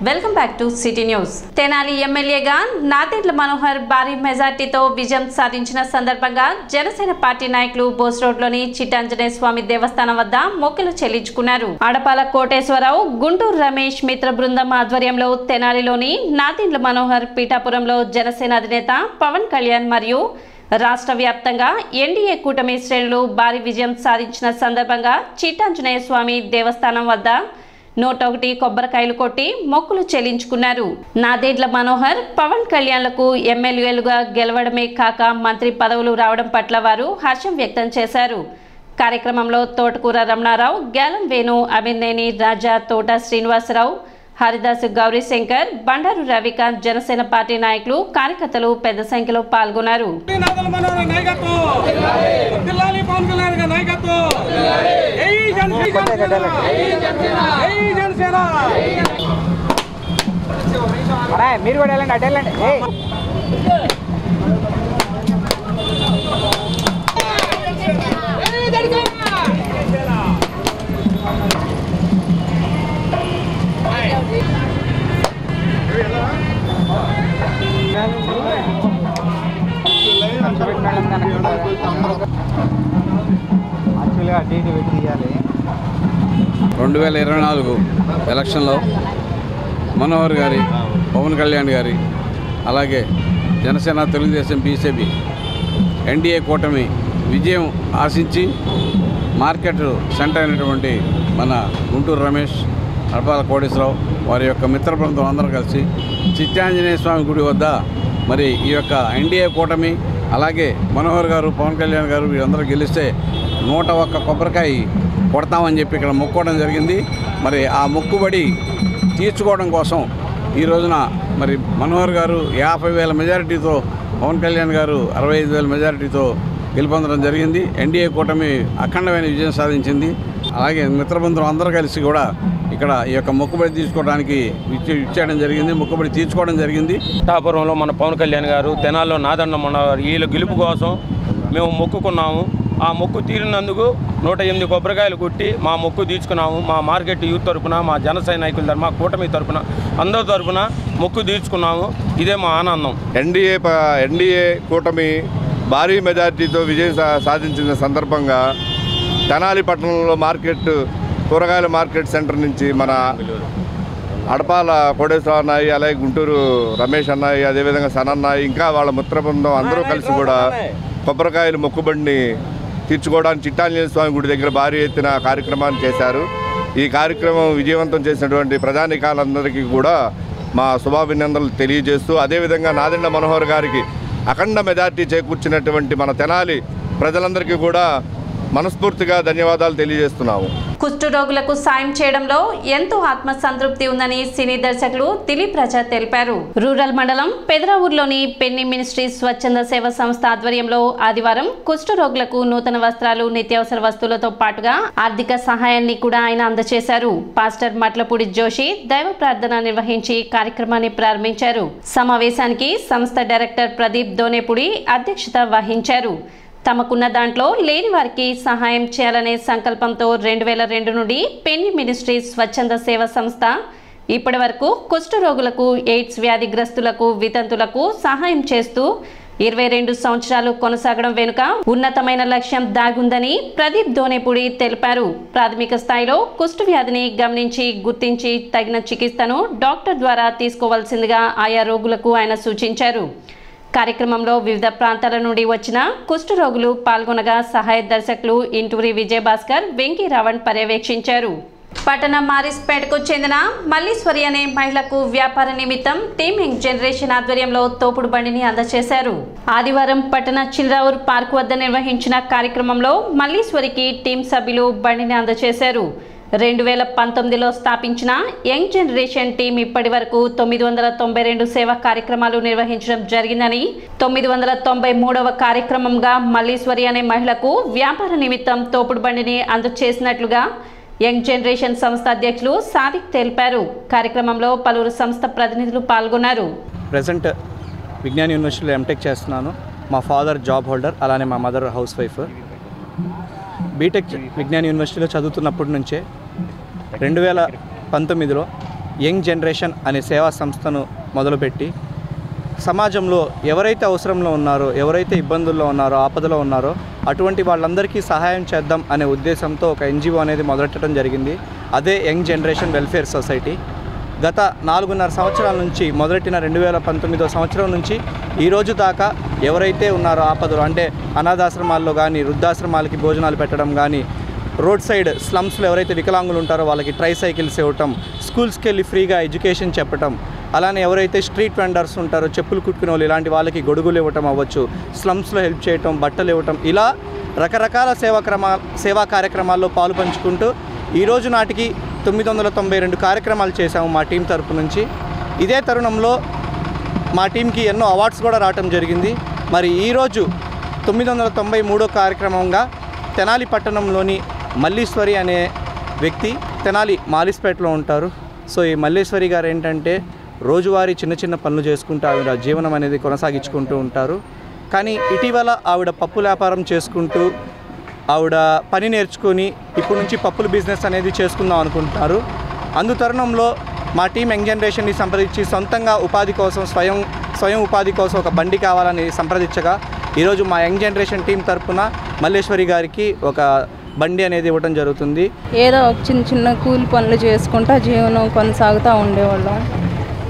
Welcome back to city news. Tenali ఎమ్మెల్యేగా నాదెండ్ల మనోహర్ భారీ మెజార్టీతో విజయం సాధించిన సందర్భంగా జనసేన పార్టీ నాయకులు బోస్ రోడ్లోని చిట్టాంజనేయ స్వామి దేవస్థానం వద్ద మొక్కులు చెల్లించుకున్నారు. ఆడపాల కోటేశ్వరరావు, గుంటూరు రమేష్ మిత్ర బృందం ఆధ్వర్యంలో తెనాలిలోని నాదెండ్ల మనోహర్ పీఠాపురంలో జనసేన అధినేత పవన్ కళ్యాణ్ మరియు రాష్ట్ర వ్యాప్తంగా ఎన్డీఏ కూటమి శ్రేణులు భారీ విజయం సాధించిన సందర్భంగా చిట్టాంజనేయ స్వామి దేవస్థానం వద్ద 101 కొబ్బరికాయలు కొట్టి మొక్కులు చెల్లించుకున్నారు. నాదెండ్ల మనోహర్, పవన్ కళ్యాణ్లకు ఎమ్మెల్యేలుగా గెలవడమే కాక మంత్రి పదవులు రావడం పట్ల వారు హర్షం వ్యక్తం చేశారు. కార్యక్రమంలో తోటకూర రమణారావు, గ్యాలం వేణు, అభినేని రాజా, తోట శ్రీనివాసరావు, హరిదాసు, గౌరీశంకర్, బండారు రవికాంత్, జనసేన పార్టీ నాయకులు, కార్యకర్తలు పెద్ద సంఖ్యలో పాల్గొన్నారు. మీరు కూడా వెళ్ళండి, అటు వెళ్ళండి. 2024 ఎలక్షన్లో మనోహర్ గారి, పవన్ కళ్యాణ్ గారి, అలాగే జనసేన, తెలుగుదేశం, బీజేపీ ఎన్డీఏ కూటమి విజయం ఆశించి మార్కెట్ సెంటర్ అయినటువంటి మన గుంటూరు రమేష్, ఆడపాల కోటేశ్వరరావు వారి యొక్క మిత్ర బృందం అందరూ కలిసి చిట్టాంజనేయ స్వామి గుడి వద్ద మరి ఈ యొక్క ఎన్డీఏ కూటమి అలాగే మనోహర్ గారు, పవన్ కళ్యాణ్ గారు వీరందరూ గెలిస్తే 101 కొబ్బరికాయ కొడతామని చెప్పి ఇక్కడ మొక్కుకోవడం జరిగింది. మరి ఆ మొక్కుబడి తీర్చుకోవడం కోసం ఈ రోజున మరి మనోహర్ గారు 50,000 మెజారిటీతో, పవన్ కళ్యాణ్ గారు 65,000 మెజారిటీతో గెలుపొందడం జరిగింది. ఎన్డీఏ కూటమి అఖండమైన విజయం సాధించింది. అలాగే మిత్రబృందం అందరూ కలిసి కూడా ఇక్కడ ఈ యొక్క మొక్కుబడి తీసుకోవడానికి ఇచ్చేయడం జరిగింది, మొక్కుబడి తీర్చుకోవడం జరిగింది. పిఠాపురంలో మన పవన్ కళ్యాణ్ గారు, తెనాల్లో నాదెండ్ల మనోహర్ వీళ్ళ గెలుపు కోసం మేము మొక్కుకున్నాము. ఆ మొక్కు తీరినందుకు 108 కొబ్బరికాయలు కొట్టి మా మొక్కు తీర్చుకున్నాము. మా మార్కెట్ యూత్ తరఫున, మా జన సైనికుల తరఫున, మా కూటమి తరఫున, అందరి తరఫున మొక్కు తీర్చుకున్నాము. ఇదే మా ఆనందం. ఎన్డీఏ కూటమి భారీ మెజార్టీతో విజయం సాధించిన సందర్భంగా తెనాలి పట్టణంలో కూరగాయల మార్కెట్ సెంటర్ నుంచి మన ఆడపాల కోటేశ్వర అన్నాయి, అలాగే గుంటూరు రమేష్ అన్నాయి, అదేవిధంగా సనన్నాయి, ఇంకా వాళ్ళ మిత్ర బృందం అందరూ కలిసి కూడా కొబ్బరికాయలు మొక్కుబడిని తీర్చుకోవడానికి చిట్టాంజనేయ స్వామి గుడి దగ్గర భారీ ఎత్తున కార్యక్రమాన్ని చేశారు. ఈ కార్యక్రమం విజయవంతం చేసినటువంటి ప్రజానికాలందరికీ కూడా మా శుభాభినందనలు తెలియజేస్తూ, అదేవిధంగా నాదెండ్ల మనోహర్ గారికి అఖండ మెజార్టీ చేకూర్చినటువంటి మన తెనాలి ప్రజలందరికీ కూడా మనస్ఫూర్తిగా ధన్యవాదాలు తెలియజేస్తున్నాము. కుష్టు రోగులకు సాయం చేయడంలో ఎంతో ఆత్మ సంతృప్తి ఉందని సినీ దర్శకులు దిలీప్ రాజా తెలిపారు. రూరల్ మండలం పెదరావూరులోని పెన్ని మినిస్ట్రీస్ స్వచ్ఛంద సేవ సంస్థ ఆధ్వర్యంలో ఆదివారం కుష్టు రోగులకు నూతన వస్త్రాలు, నిత్యావసర వస్తువులతో పాటుగా ఆర్థిక సహాయాన్ని కూడా ఆయన అందజేశారు. పాస్టర్ మట్లపూడి జోషి దైవ ప్రార్థన నిర్వహించి కార్యక్రమాన్ని ప్రారంభించారు. సమావేశానికి సంస్థ డైరెక్టర్ ప్రదీప్ దోనేపుడి అధ్యక్షత వహించారు. తమకున్న దాంట్లో లేని వారికి సహాయం చేయాలనే సంకల్పంతో 2002 నుండి పెన్ని మినిస్ట్రీస్ స్వచ్ఛంద సేవ సంస్థ ఇప్పటి వరకు కుష్టు రోగులకు, ఎయిడ్స్ వ్యాధిగ్రస్తులకు, వితంతులకు సహాయం చేస్తూ 22 సంవత్సరాలు కొనసాగడం వెనుక ఉన్నతమైన లక్ష్యం దాగుందని ప్రదీప్ దోనేపుడి తెలిపారు. ప్రాథమిక స్థాయిలో కుష్టు వ్యాధిని గమనించి, గుర్తించి తగిన చికిత్సను డాక్టర్ ద్వారా తీసుకోవాల్సిందిగా ఆయా రోగులకు ఆయన సూచించారు. కార్యక్రమంలో వివిధ ప్రాంతాల నుండి వచ్చిన కుష్టు రోగులు పాల్గొనగా సహాయ దర్శకులు ఇంటూరి విజయభాస్కర్, వెంకీ రావణ్ పర్యవేక్షించారు. పట్టణ మారిస్పేటకు చెందిన మల్లీశ్వరి అనే మహిళకు వ్యాపార నిమిత్తం టీమ్ యంగ్ జనరేషన్ ఆధ్వర్యంలో తోపుడు బండిని అందజేశారు. ఆదివారం పట్టణ చిల్రావూర్ పార్క్ వద్ద నిర్వహించిన కార్యక్రమంలో మల్లీశ్వరికి టీం సభ్యులు బండిని అందజేశారు. 2019లో స్థాపించిన యంగ్ జనరేషన్ టీం ఇప్పటి వరకు 992 సేవా కార్యక్రమాలు నిర్వహించడం జరిగిందని, 993వ కార్యక్రమంగా మల్లీశ్వరి అనే మహిళకు వ్యాపార నిమిత్తం తోపుడు బండిని అందజేసినట్లుగా యంగ్ జనరేషన్ సంస్థ అధ్యక్షులు సాదిక్ తెలిపారు. కార్యక్రమంలో పలువురు సంస్థ ప్రతినిధులు పాల్గొన్నారు. ప్రెజెంట్ విజ్ఞాన్ యూనివర్సిటీలో ఎంటెక్ చేస్తున్నాను. మా ఫాదర్ జాబ్ హోల్డర్, అలానే మా mother housewife. B Tech Vignan యూనివర్సిటీలో చదువుతున్నప్పటి నుంచే 2019లో యంగ్ జనరేషన్ అనే సేవా సంస్థను మొదలుపెట్టి సమాజంలో ఎవరైతే అవసరంలో ఉన్నారో, ఎవరైతే ఇబ్బందుల్లో ఉన్నారో, ఆపదలో ఉన్నారో అటువంటి వాళ్ళందరికీ సహాయం చేద్దాం అనే ఉద్దేశంతో ఒక ఎన్జిఓ అనేది మొదలెట్టడం జరిగింది. అదే యంగ్ జనరేషన్ వెల్ఫేర్ సొసైటీ. గత 4.5 సంవత్సరాల నుంచి మొదలెట్టిన 2019 సంవత్సరం నుంచి ఈ రోజు దాకా ఎవరైతే ఉన్నారో ఆపదలు, అంటే అనాథాశ్రమాల్లో కానీ, వృద్ధాశ్రమాలకి భోజనాలు పెట్టడం కానీ, రోడ్ సైడ్ స్లమ్స్లో ఎవరైతే వికలాంగులు ఉంటారో వాళ్ళకి ట్రైసైకిల్స్ ఇవ్వటం, స్కూల్స్కి వెళ్ళి ఫ్రీగా ఎడ్యుకేషన్ చెప్పటం, అలానే ఎవరైతే స్ట్రీట్ వెండర్స్ ఉంటారో చెప్పులు కుట్టుకునే వాళ్ళు ఇలాంటి వాళ్ళకి గొడుగులు ఇవ్వటం అవ్వచ్చు, స్లమ్స్లో హెల్ప్ చేయటం, బట్టలు ఇవ్వటం, ఇలా రకరకాల సేవా కార్యక్రమాల్లో పాలు పంచుకుంటూ ఈరోజు నాటికి 992 కార్యక్రమాలు చేశాము మా టీం తరపు నుంచి. ఇదే తరుణంలో మా టీంకి ఎన్నో అవార్డ్స్ కూడా రావటం జరిగింది. మరి ఈరోజు 993వ కార్యక్రమంగా తెనాలి పట్టణంలోని మల్లీశ్వరి అనే వ్యక్తి తెనాలి మాలిస్పేటలో ఉంటారు. సో ఈ మల్లీశ్వరి గారు ఏంటంటే రోజువారీ చిన్న చిన్న పనులు చేసుకుంటూ ఆవిడ జీవనం అనేది కొనసాగించుకుంటూ ఉంటారు. కానీ ఇటీవల ఆవిడ పప్పు వ్యాపారం చేసుకుంటూ ఆవిడ పని నేర్చుకొని ఇప్పుడు నుంచి పప్పుల బిజినెస్ అనేది చేసుకుందాం అనుకుంటున్నారు. అందు తరుణంలో మా టీం యంగ్ జనరేషన్ని సంప్రదించి సొంతంగా ఉపాధి కోసం స్వయం ఉపాధి కోసం ఒక బండి కావాలని సంప్రదించగా ఈరోజు మా యంగ్ జనరేషన్ టీం తరఫున మల్లేశ్వరి గారికి ఒక బండి అనేది ఇవ్వడం జరుగుతుంది. ఏదో ఒక చిన్న చిన్న కూలి పనులు చేసుకుంటా జీవనం కొనసాగుతూ ఉండేవాళ్ళం.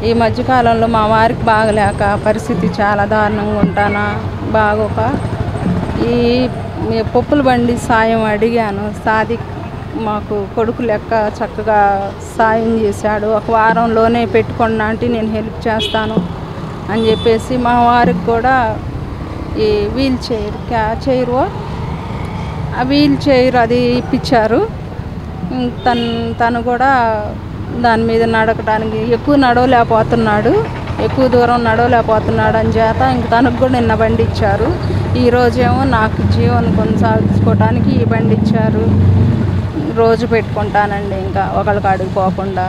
ఈ మధ్యకాలంలో మా వారికి బాగలేక పరిస్థితి చాలా దారుణంగా ఉంటానా బాగోక ఈ పప్పుల బండి సాయం అడిగాను. సాదిక్ మాకు కొడుకు లెక్క చక్కగా సాయం చేశాడు. ఒక వారంలోనే పెట్టుకున్నా అంటే నేను హెల్ప్ చేస్తాను అని చెప్పేసి మా వారికి కూడా ఈ వీల్ చైర్ ఆ వీల్ చైర్ అది ఇప్పించారు. తను కూడా దాని మీద నడకడానికి ఎక్కువ దూరం నడవలేకపోతున్నాడు అని చేత ఇంక తనకు కూడా నిన్న బండి ఇచ్చారు. ఈరోజేమో నాకు జీవనం కొనసాగించుకోవడానికి ఈ బండి ఇచ్చారు. రోజు పెట్టుకుంటానండి ఇంకా ఒకళ్ళకి అడిగిపోకుండా.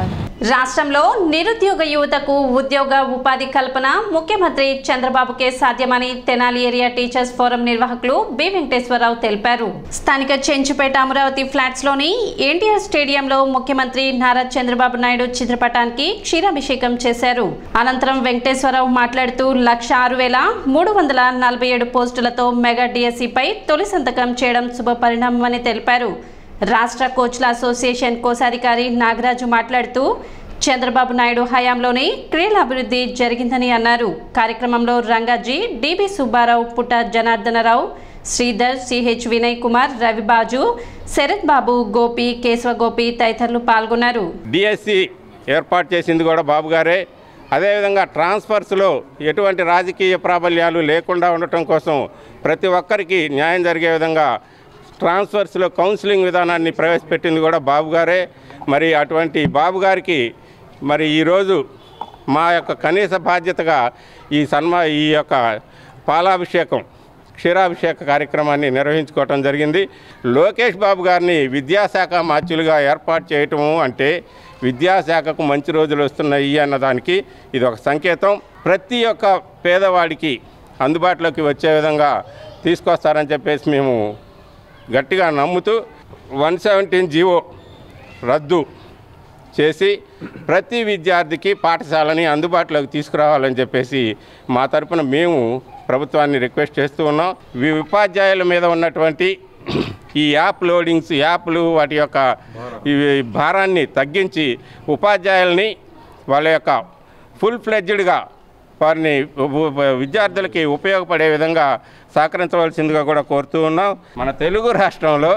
రాష్ట్రంలో నిరుద్యోగ యువతకు ఉద్యోగ ఉపాధి కల్పన ముఖ్యమంత్రి చంద్రబాబుకే సాధ్యమని తెనాలి ఏరియా టీచర్స్ ఫోరం నిర్వాహకులు బి వెంకటేశ్వరరావు తెలిపారు. స్థానిక చెంచుపేట అమరావతి ఫ్లాట్స్ లోని ఎన్టీఆర్ స్టేడియంలో ముఖ్యమంత్రి నారా చంద్రబాబు నాయుడు చిత్రపటానికి క్షీరాభిషేకం చేశారు. అనంతరం వెంకటేశ్వరరావు మాట్లాడుతూ 1,06,347 పోస్టులతో మెగా డిఎస్సిపై తొలి సంతకం చేయడం శుభ పరిణామమని తెలిపారు. రాష్ట్ర కోచ్ల అసోసియేషన్ కోశాధికారి నాగరాజు మాట్లాడుతూ చంద్రబాబు నాయుడు హయాంలోనే క్రీడల అభివృద్ధి జరిగిందని అన్నారు. కార్యక్రమంలో రంగాజీ, డిబి సుబ్బారావు, పుట్ట జనార్దనరావు, శ్రీధర్, సిహెచ్ వినయ్ కుమార్, రవిబాజు, శరత్ బాబు, గోపి, కేశవ గోపి తదితరులు పాల్గొన్నారు. డిఎస్సి ఏర్పాటు చేసింది కూడా బాబు గారే. అదేవిధంగా ట్రాన్స్ఫర్స్లో ఎటువంటి రాజకీయ ప్రాబల్యాలు లేకుండా ఉండటం కోసం ప్రతి ఒక్కరికి న్యాయం జరిగే విధంగా ట్రాన్స్ఫర్స్లో కౌన్సిలింగ్ విధానాన్ని ప్రవేశపెట్టింది కూడా బాబు గారే. మరి అటువంటి బాబు గారికి మరి ఈరోజు మా యొక్క కనీస బాధ్యతగా ఈ యొక్క పాలాభిషేకం, క్షీరాభిషేక కార్యక్రమాన్ని నిర్వహించుకోవటం జరిగింది. లోకేష్ బాబు గారిని విద్యాశాఖ మాత్యులుగా ఏర్పాటు చేయటము అంటే విద్యాశాఖకు మంచి రోజులు వస్తున్నాయి అన్నదానికి ఇది ఒక సంకేతం. ప్రతి ఒక్క పేదవాడికి అందుబాటులోకి వచ్చే విధంగా తీసుకొస్తారని చెప్పేసి మేము గట్టిగా నమ్ముతూ 117 జీవో రద్దు చేసి ప్రతి విద్యార్థికి పాఠశాలని అందుబాటులోకి తీసుకురావాలని చెప్పేసి మా తరపున మేము ప్రభుత్వాన్ని రిక్వెస్ట్ చేస్తూ ఉన్నాం. ఉపాధ్యాయుల మీద ఉన్నటువంటి ఈ యాప్లు వాటి యొక్క ఈ భారాన్ని తగ్గించి ఉపాధ్యాయుల్ని వాళ్ళ యొక్క ఫుల్ ఫ్లెడ్జ్డ్గా వారిని విద్యార్థులకి ఉపయోగపడే విధంగా సహకరించవలసిందిగా కూడా కోరుతూ ఉన్నాం. మన తెలుగు రాష్ట్రంలో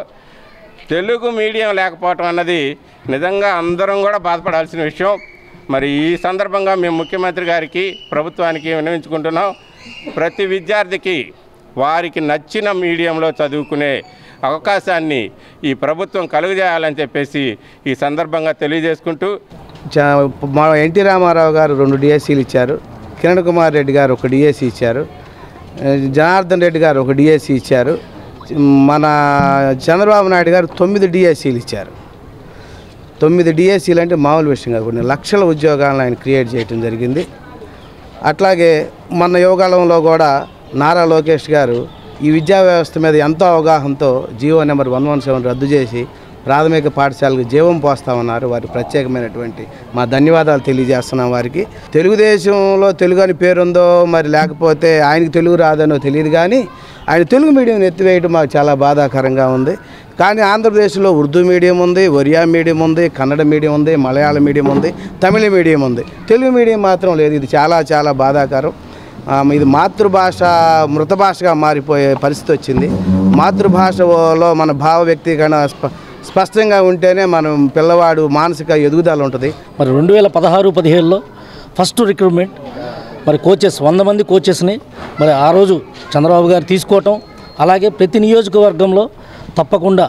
తెలుగు మీడియం లేకపోవటం అన్నది నిజంగా అందరం కూడా బాధపడాల్సిన విషయం. మరి ఈ సందర్భంగా మేము ముఖ్యమంత్రి గారికి, ప్రభుత్వానికి విన్నవించుకుంటున్నాం. ప్రతి విద్యార్థికి వారికి నచ్చిన మీడియంలో చదువుకునే అవకాశాన్ని ఈ ప్రభుత్వం కలుగజేయాలని చెప్పేసి ఈ సందర్భంగా తెలియజేసుకుంటూ మా ఎన్టీ రామారావు గారు 2 డిఎస్సీలు ఇచ్చారు, కిరణ్ కుమార్ రెడ్డి గారు 1 డిఎస్సీ ఇచ్చారు, జనార్దన్ రెడ్డి గారు 1 డిఎస్సీ ఇచ్చారు, మన చంద్రబాబు నాయుడు గారు 9 డిఎస్సీలు ఇచ్చారు. 9 డిఎస్సీలు అంటే మామూలు విషయం కాదు, కొన్ని లక్షల ఉద్యోగాలను ఆయన క్రియేట్ చేయడం జరిగింది. అట్లాగే మన యువకాలంలో కూడా నారా లోకేష్ గారు ఈ విద్యా వ్యవస్థ మీద ఎంతో అవగాహనతో జీవో నెంబర్ 117 రద్దు చేసి ప్రాథమిక పాఠశాలకు జీవం పోస్తా ఉన్నారు. వారి ప్రత్యేకమైనటువంటి మా ధన్యవాదాలు తెలియజేస్తున్నాం వారికి. తెలుగుదేశంలో తెలుగు అని పేరుందో మరి లేకపోతే ఆయనకి తెలుగు రాదనో తెలియదు, కానీ ఆయన తెలుగు మీడియం ఎత్తివేయడం మాకు చాలా బాధాకరంగా ఉంది. కానీ ఆంధ్రప్రదేశ్లో ఉర్దూ మీడియం ఉంది, ఒరియా మీడియం ఉంది, కన్నడ మీడియం ఉంది, మలయాళం మీడియం ఉంది, తమిళ మీడియం ఉంది. తెలుగు మీడియం మాత్రం లేదు. ఇది చాలా చాలా బాధాకరం. ఇది మాతృభాష మృత భాషగా మారిపోయే పరిస్థితి వచ్చింది. మాతృభాషలో మన భావ వ్యక్తీకరణ స్పష్టంగా ఉంటేనే మనం పిల్లవాడు మానసిక ఎదుగుదల ఉంటుంది. మరి 2016-17లో ఫస్ట్ రిక్రూట్మెంట్ మరి కోచెస్ 100 మంది కోచెస్ని మరి ఆ రోజు చంద్రబాబు గారు తీసుకోవటం, అలాగే ప్రతి నియోజకవర్గంలో తప్పకుండా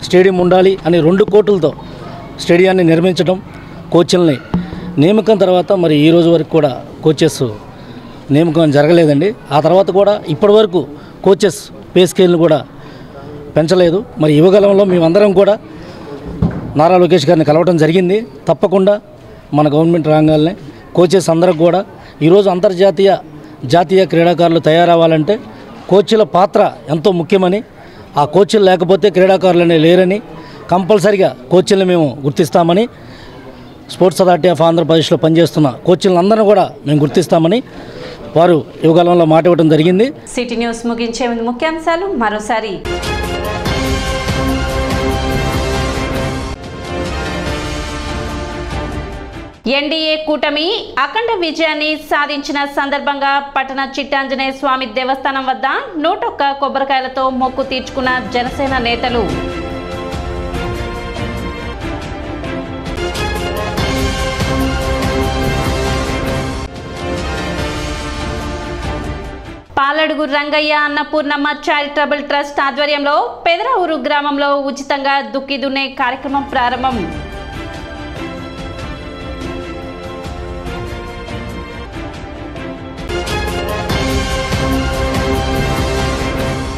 స్టేడియం ఉండాలి అని 2 కోట్లతో స్టేడియాన్ని నిర్మించడం, కోచ్ల్ని నియామకం తర్వాత మరి ఈ రోజు వరకు కూడా కోచెస్ నియామకం జరగలేదండి. ఆ తర్వాత కూడా ఇప్పటి వరకు కోచెస్ పే స్కేల్ని కూడా పెంచలేదు. మరి యువగలంలో మేమందరం కూడా నారా లోకేష్ గారిని కలవడం జరిగింది. తప్పకుండా మన గవర్నమెంట్ రాగానే కోచెస్ అందరికి కూడా ఈరోజు అంతర్జాతీయ జాతీయ క్రీడాకారులు తయారవ్వాలంటే కోచ్ల పాత్ర ఎంతో ముఖ్యమని, ఆ కోచ్లు లేకపోతే క్రీడాకారులనే లేరని, కంపల్సరిగా కోచ్ల్ని మేము గుర్తిస్తామని, స్పోర్ట్స్ అథారిటీ ఆఫ్ ఆంధ్రప్రదేశ్లో పనిచేస్తున్న కోచ్లందరినీ కూడా మేము గుర్తిస్తామని వారు యువకాలంలో మాట ఇవ్వడం జరిగింది. సిటీ న్యూస్ ముగించే ముందు ముఖ్యాంశాలు మరోసారి. ఎన్డీఏ కూటమి అఖండ విజయాన్ని సాధించిన సందర్భంగా పట్టణ చిట్టాంజనేయ స్వామి దేవస్థానం వద్ద 101 కొబ్బరికాయలతో మొక్కు తీర్చుకున్న జనసేన నేతలు. పాలడుగు రంగయ్య అన్నపూర్ణమ్మ చారిటబుల్ ట్రస్ట్ ఆధ్వర్యంలో పెదరావూరు గ్రామంలో ఉచితంగా దుక్కి దున్నే కార్యక్రమం ప్రారంభం.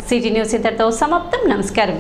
సిటీ న్యూస్ ఇంతటితో సమాప్తం. నమస్కారం.